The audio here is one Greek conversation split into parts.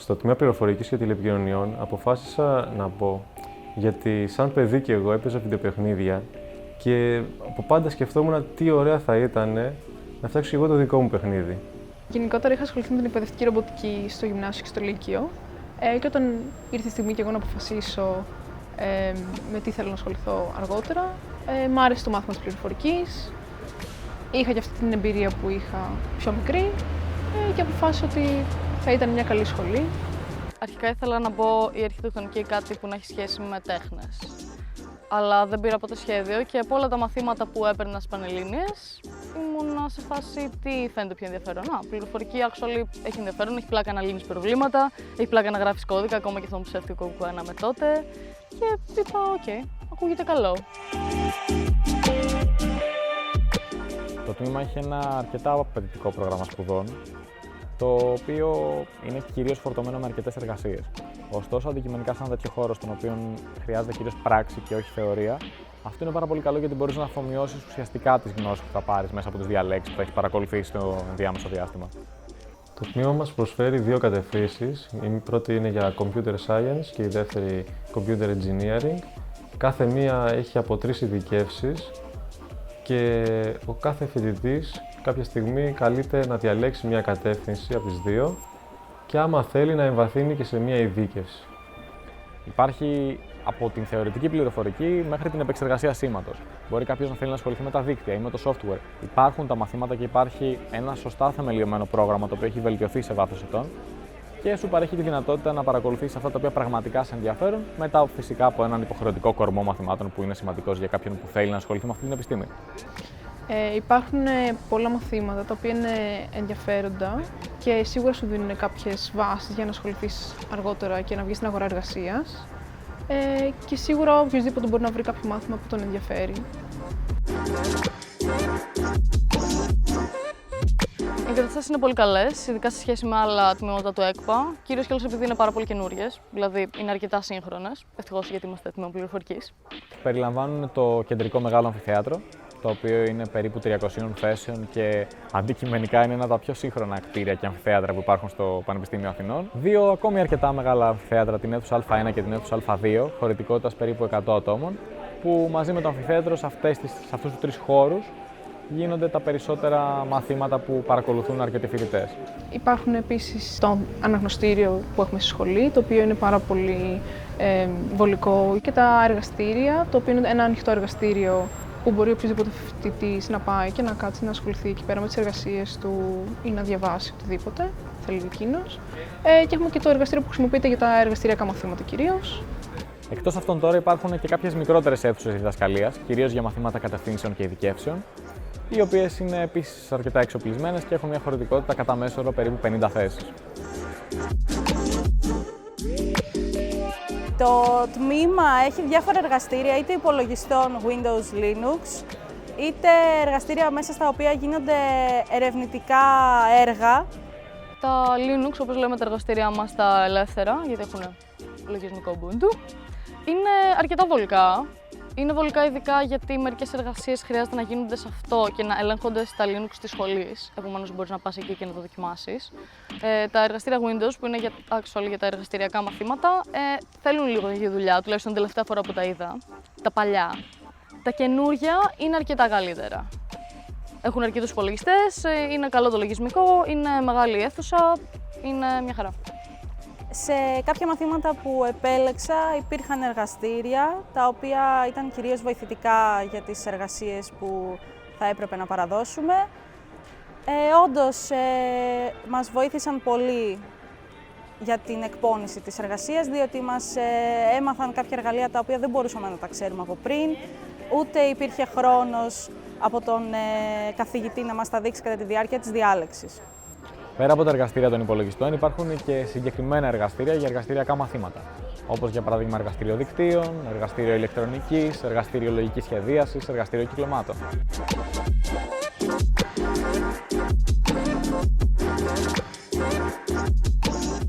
Στο τμήμα πληροφορικής και τηλεπικοινωνιών αποφάσισα να μπω γιατί σαν παιδί και εγώ έπαιζα βιντεοπαιχνίδια και από πάντα σκεφτόμουν τι ωραία θα ήταν να φτιάξω και εγώ το δικό μου παιχνίδι. Γενικότερα είχα ασχοληθεί με την εκπαιδευτική ρομποτική στο γυμνάσιο και στο λύκειο και όταν ήρθε η στιγμή και εγώ να αποφασίσω με τι θέλω να ασχοληθώ αργότερα, μ' άρεσε το μάθημα της πληροφορικής, είχα και αυτή την εμπειρία που είχα πιο μικρή και αποφάσισα ότι θα ήταν μια καλή σχολή. Αρχικά ήθελα να μπω η αρχιτεκτονική κάτι που να έχει σχέση με τέχνες. Αλλά δεν πήρα ποτέ σχέδιο και από όλα τα μαθήματα που έπαιρνα στις Πανελλήνιες ήμουν σε φάση τι φαίνεται πιο ενδιαφέρον. Πληροφορική actually έχει ενδιαφέρον, έχει πλάκα να λύνεις προβλήματα, έχει πλάκα να γράφεις κώδικα, ακόμα και αυτό μου ψεύτικο που κάναμε τότε. Και είπα, οκ, ακούγεται καλό. Το τμήμα έχει ένα αρκετά απαιτητικό πρόγραμμα σπουδών, το οποίο είναι κυρίως φορτωμένο με αρκετές εργασίες. Ωστόσο, αντικειμενικά, σε ένα τέτοιο χώρο, στον οποίο χρειάζεται κυρίως πράξη και όχι θεωρία, αυτό είναι πάρα πολύ καλό γιατί μπορείς να αφομοιώσεις ουσιαστικά τις γνώσεις που θα πάρεις μέσα από τις διαλέξεις που θα έχεις παρακολουθήσει στο ενδιάμεσο διάστημα. Το τμήμα μας προσφέρει δύο κατευθύνσεις. Η πρώτη είναι για Computer Science και η δεύτερη Computer Engineering. Κάθε μία έχει από 3 ειδικεύσεις και ο κάθε φοιτητής κάποια στιγμή καλείται να διαλέξει μια κατεύθυνση από τις δύο και άμα θέλει να εμβαθύνει και σε μια ειδίκευση. Υπάρχει από την θεωρητική πληροφορική μέχρι την επεξεργασία σήματος. Μπορεί κάποιος να θέλει να ασχοληθεί με τα δίκτυα ή με το software. Υπάρχουν τα μαθήματα και υπάρχει ένα σωστά θεμελιωμένο πρόγραμμα το οποίο έχει βελτιωθεί σε βάθος ετών και σου παρέχει τη δυνατότητα να παρακολουθήσεις αυτά τα οποία πραγματικά σε ενδιαφέρουν, μετά φυσικά από έναν υποχρεωτικό κορμό μαθημάτων που είναι σημαντικός για κάποιον που θέλει να ασχοληθεί με αυτή την επιστήμη. Υπάρχουν πολλά μαθήματα τα οποία είναι ενδιαφέροντα και σίγουρα σου δίνουν κάποιες βάσεις για να ασχοληθείς αργότερα και να βγεις στην αγορά εργασίας. Και σίγουρα οποιοδήποτε μπορεί να βρει κάποιο μάθημα που τον ενδιαφέρει. Οι εγκαταστάσεις είναι πολύ καλές, ειδικά σε σχέση με άλλα τμήματα του ΕΚΠΑ, κυρίως και όλες επειδή είναι πάρα πολύ καινούριες, δηλαδή είναι αρκετά σύγχρονες, ευτυχώς γιατί είμαστε τμήμα πληροφορικής. Περιλαμβάνουν το κεντρικό μεγάλο αμφιθέατρο, το οποίο είναι περίπου 300 θέσεων και αντικειμενικά είναι ένα από τα πιο σύγχρονα κτίρια και αμφιθέατρα που υπάρχουν στο Πανεπιστήμιο Αθηνών. Δύο ακόμη αρκετά μεγάλα αμφιθέατρα, την αίθουσα Α1 και την αίθουσα Α2, χωρητικότητας περίπου 100 ατόμων, που μαζί με το αμφιθέατρο σε αυτούς τους 3 χώρους γίνονται τα περισσότερα μαθήματα που παρακολουθούν αρκετοί φοιτητές. Υπάρχουν επίσης το αναγνωστήριο που έχουμε στη σχολή, το οποίο είναι πάρα πολύ βολικό, και τα εργαστήρια, το οποίο είναι ένα ανοιχτό εργαστήριο που μπορεί οποιοδήποτε φοιτητής να πάει και να κάτσει να ασχοληθεί εκεί πέρα με τις εργασίες του ή να διαβάσει οτιδήποτε θέλει εκείνος. Και έχουμε και το εργαστήριο που χρησιμοποιείται για τα εργαστηριακά μαθήματα κυρίως. Εκτός αυτών τώρα υπάρχουν και κάποιες μικρότερες αίθουσες διδασκαλίας, κυρίως για μαθήματα κατευθύνσεων και ειδικεύσεων, οι οποίες είναι επίσης αρκετά εξοπλισμένες και έχουν μια χωρητικότητα κατά μέσο όρο περίπου 50 θέσεις. Το τμήμα έχει διάφορα εργαστήρια, είτε υπολογιστών Windows, Linux, είτε εργαστήρια μέσα στα οποία γίνονται ερευνητικά έργα. Τα Linux, όπως λέμε τα εργαστήριά μας τα ελεύθερα, γιατί έχουν λογισμικό Ubuntu, είναι αρκετά βολικά. Είναι βολικά ειδικά γιατί μερικές εργασίες χρειάζεται να γίνονται σε αυτό και να ελέγχονται στα Linux της σχολής. Επομένως, μπορείς να πας εκεί και να το δοκιμάσεις. Τα εργαστήρια Windows, που είναι για τα εργαστηριακά μαθήματα, θέλουν λίγο για δουλειά, τουλάχιστον την τελευταία φορά που τα είδα. Τα παλιά. Τα καινούργια είναι αρκετά καλύτερα. Έχουν αρκετούς υπολογιστές, είναι καλό το λογισμικό, είναι μεγάλη αίθουσα, είναι μια χαρά. Σε κάποια μαθήματα που επέλεξα υπήρχαν εργαστήρια, τα οποία ήταν κυρίως βοηθητικά για τις εργασίες που θα έπρεπε να παραδώσουμε. Όντως, μας βοήθησαν πολύ για την εκπόνηση της εργασίας, διότι μας έμαθαν κάποια εργαλεία τα οποία δεν μπορούσαμε να τα ξέρουμε από πριν, ούτε υπήρχε χρόνος από τον καθηγητή να μας τα δείξει κατά τη διάρκεια της διάλεξης. Πέρα από τα εργαστήρια των υπολογιστών, υπάρχουν και συγκεκριμένα εργαστήρια για εργαστηριακά μαθήματα. Όπως για παράδειγμα εργαστήριο δικτύων, εργαστήριο ηλεκτρονικής, εργαστήριο λογικής σχεδίασης, εργαστήριο κυκλωμάτων.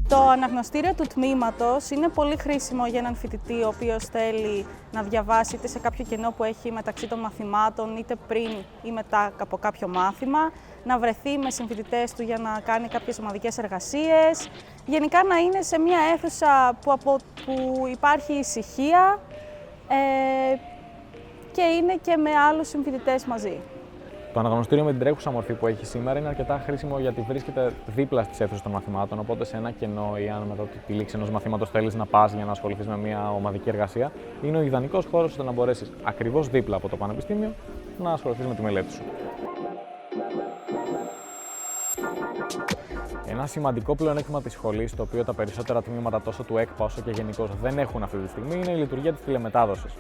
Το αναγνωστήριο του τμήματος είναι πολύ χρήσιμο για έναν φοιτητή ο οποίος θέλει να διαβάσει είτε σε κάποιο κενό που έχει μεταξύ των μαθημάτων, είτε πριν ή μετά από κάποιο μάθημα, να βρεθεί με συμφοιτητές του για να κάνει κάποιες ομαδικές εργασίες, γενικά να είναι σε μια αίθουσα που υπάρχει ησυχία και είναι και με άλλους συμφοιτητές μαζί. Το αναγνωστήριο με την τρέχουσα μορφή που έχει σήμερα είναι αρκετά χρήσιμο γιατί βρίσκεται δίπλα στις αίθουσες των μαθημάτων. Οπότε, σε ένα κενό ή αν μετά τη λήξη ενός μαθήματος θέλεις να πας για να ασχοληθείς με μια ομαδική εργασία, είναι ο ιδανικός χώρος ώστε να μπορέσεις ακριβώς δίπλα από το πανεπιστήμιο να ασχοληθείς με τη μελέτη σου. Ένα σημαντικό πλεονέκτημα της σχολής, το οποίο τα περισσότερα τμήματα τόσο του ΕΚΠΑ όσο και γενικώς δεν έχουν αυτή τη στιγμή, είναι η λειτουργία της τηλεμετάδοσης.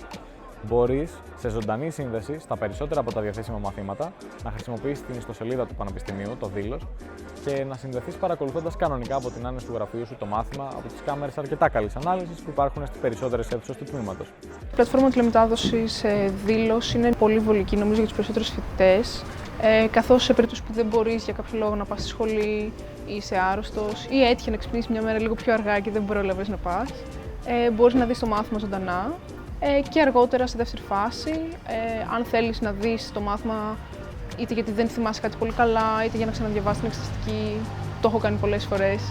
Μπορείς σε ζωντανή σύνδεση στα περισσότερα από τα διαθέσιμα μαθήματα να χρησιμοποιήσεις την ιστοσελίδα του Πανεπιστημίου, το δήλος, και να συνδεθείς παρακολουθώντας κανονικά από την άνεση του γραφείου σου το μάθημα από τις κάμερες αρκετά καλής ανάλυσης που υπάρχουν στις περισσότερες αίθουσες του τμήματος. Η πλατφόρμα τηλεμετάδοσης δήλος είναι πολύ βολική νομίζω για τους περισσότερους φοιτητές, καθώς σε περίπτωση που δεν μπορείς για κάποιο λόγο να πας στη σχολή ή είσαι άρρωστος ή έτυχε να ξυπνήσεις μια μέρα λίγο πιο αργά και δεν πρόλαβες να πας, μπορείς να δεις το μάθημα ζωντανά. Και αργότερα, στη δεύτερη φάση, αν θέλεις να δεις το μάθημα είτε γιατί δεν θυμάσαι κάτι πολύ καλά, είτε για να ξαναδιαβάσεις την εξεταστική, το έχω κάνει πολλές φορές,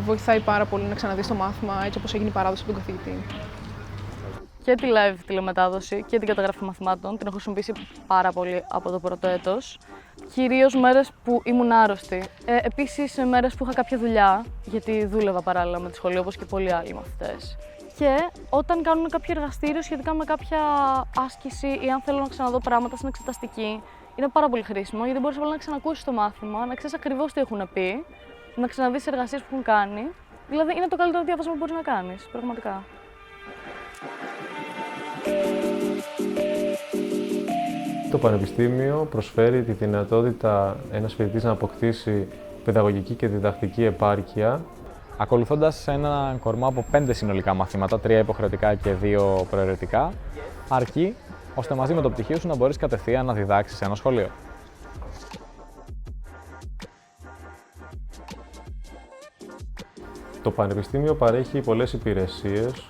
βοηθάει πάρα πολύ να ξαναδείς το μάθημα έτσι όπως έγινε η παράδοση από τον καθηγητή. Και τη live τηλεμετάδοση και την καταγραφή μαθημάτων την έχω χρησιμοποιήσει πάρα πολύ από το πρώτο έτος. Κυρίως μέρες που ήμουν άρρωστη. Επίσης, μέρες που είχα κάποια δουλειά, γιατί δούλευα παράλληλα με τη σχολή όπως και πολλοί άλλοι μαθητές. Και όταν κάνουν κάποιο εργαστήριο σχετικά με κάποια άσκηση ή αν θέλω να ξαναδώ πράγματα στην εξεταστική, είναι πάρα πολύ χρήσιμο γιατί μπορείς να ξανακούσεις το μάθημα, να ξέρεις ακριβώς τι έχουν πει, να ξαναδείς τις εργασίες που έχουν κάνει. Δηλαδή, είναι το καλύτερο διάβασμα που μπορείς να κάνεις, πραγματικά. Το Πανεπιστήμιο προσφέρει τη δυνατότητα ένας φοιτητής να αποκτήσει παιδαγωγική και διδακτική επάρκεια, ακολουθώντας ένα κορμό από 5 συνολικά μαθήματα, 3 υποχρεωτικά και 2 προαιρετικά, αρκεί ώστε μαζί με το πτυχίο σου να μπορείς κατευθείαν να διδάξεις σε ένα σχολείο. Το Πανεπιστήμιο παρέχει πολλές υπηρεσίες,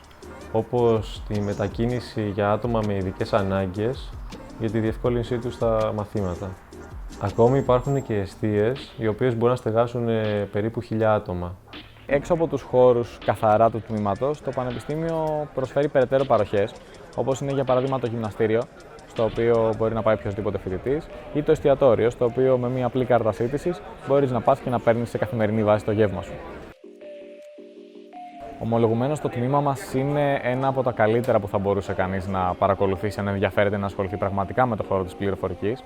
όπως τη μετακίνηση για άτομα με ειδικές ανάγκες για τη διευκόλυνσή τους στα μαθήματα. Ακόμη υπάρχουν και εστίες, οι οποίες μπορούν να στεγάσουν περίπου 1000 άτομα. Έξω από τους χώρους καθαρά του τμήματος, το Πανεπιστήμιο προσφέρει περαιτέρω παροχές, όπως είναι για παράδειγμα το γυμναστήριο, στο οποίο μπορεί να πάει οποιοδήποτε φοιτητής, ή το εστιατόριο, στο οποίο με μία απλή κάρτα σύντησης μπορείς να πας και να παίρνεις σε καθημερινή βάση το γεύμα σου. Ομολογουμένως, το τμήμα μας είναι ένα από τα καλύτερα που θα μπορούσε κανείς να παρακολουθήσει αν ενδιαφέρεται να ασχοληθεί πραγματικά με το χώρο της πληροφορικής.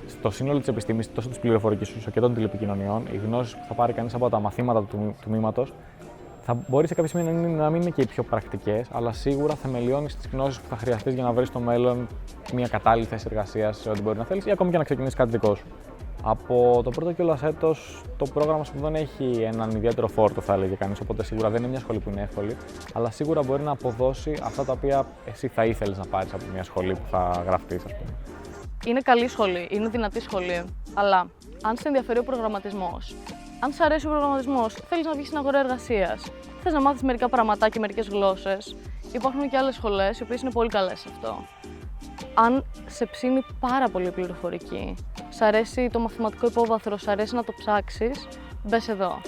Στο σύνολο της επιστήμης, τόσο της πληροφορικής όσο και των τηλεπικοινωνιών, οι γνώσεις που θα πάρει κανείς από τα μαθήματα του τμήματος θα μπορεί σε κάποια σημεία να μην είναι και οι πιο πρακτικές, αλλά σίγουρα θεμελιώνεις τις γνώσεις που θα χρειαστείς για να βρεις στο μέλλον μια κατάλληλη θέση εργασίας σε ό,τι μπορεί να θέλεις ή ακόμη και να ξεκινήσεις κάτι δικό σου. Από το πρώτο κιόλας έτος, το πρόγραμμα σπουδών έχει έναν ιδιαίτερο φόρτο, θα έλεγε κανείς, οπότε σίγουρα δεν είναι μια σχολή που είναι εύκολη, αλλά σίγουρα μπορεί να αποδώσει αυτά τα οποία εσύ θα ήθελες να πάρεις από μια σχολή που θα γραφτείς, ας πούμε. Είναι καλή σχολή, είναι δυνατή σχολή, αλλά αν σε ενδιαφέρει ο προγραμματισμός, αν σε αρέσει ο προγραμματισμός, θέλεις να βγεις στην αγορά εργασίας, θες να μάθεις μερικά πραγματάκια και μερικές γλώσσες, υπάρχουν και άλλες σχολές οι οποίες είναι πολύ καλές σε αυτό. Αν σε ψήνει πάρα πολύ πληροφορική, σ' αρέσει το μαθηματικό υπόβαθρο, σ' αρέσει να το ψάξεις, μπες εδώ.